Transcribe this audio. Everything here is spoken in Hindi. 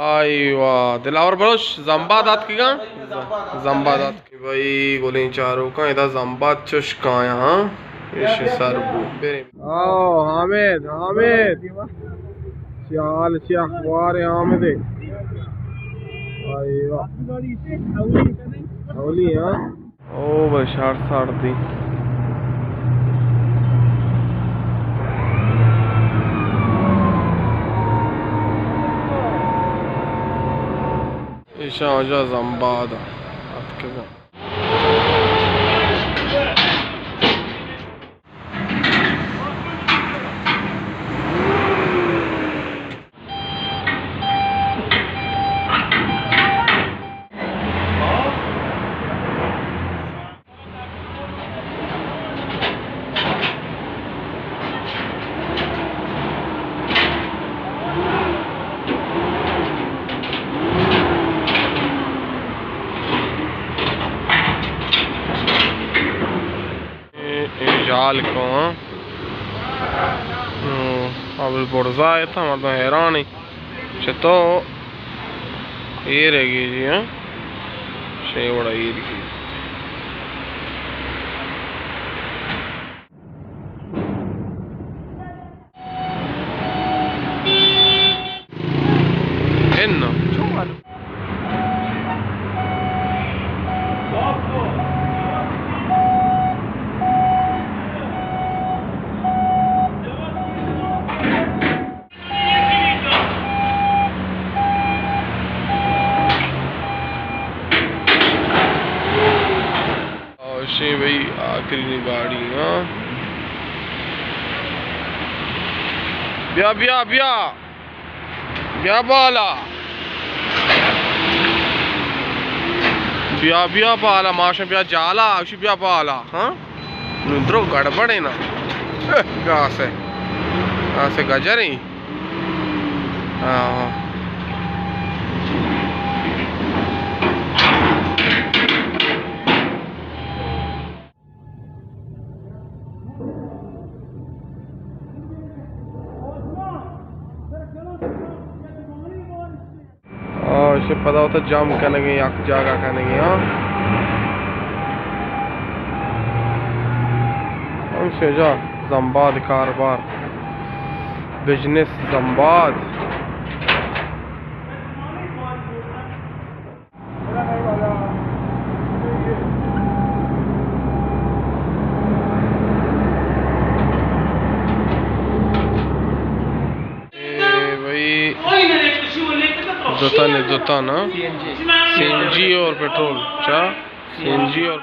आईवा दिलावर बरोश जंबादात की का जंबादात की भाई गोली चारों का इधर जंबाद चुश का यहाँ ये सरबू आओ हामिद हामिद चाल से अखबार हामिद आईवा हौली हाँ ओ बशार साड़ती Şarja zambada. Atkıda. जाल को अब बुर्जा आया था मतलब हैरान ही तो ये रहेगी जी हाँ शेवड़ा ये रही भाई आखिरी गाड़ी हाँ ब्या ब्या ब्या ब्या बाला ब्या ब्या बाला माशा ब्या जाला अशी ब्या बाला हाँ नुद्रो गड़बड़े ना गासे गजरी हाँ इसे पता होता जाम करेंगे या जागा करेंगे हाँ हमसे जा जंबाद कारोबार बिजनेस जंबाद दोता ना सीएनजी और पेट्रोल क्या सीएनजी और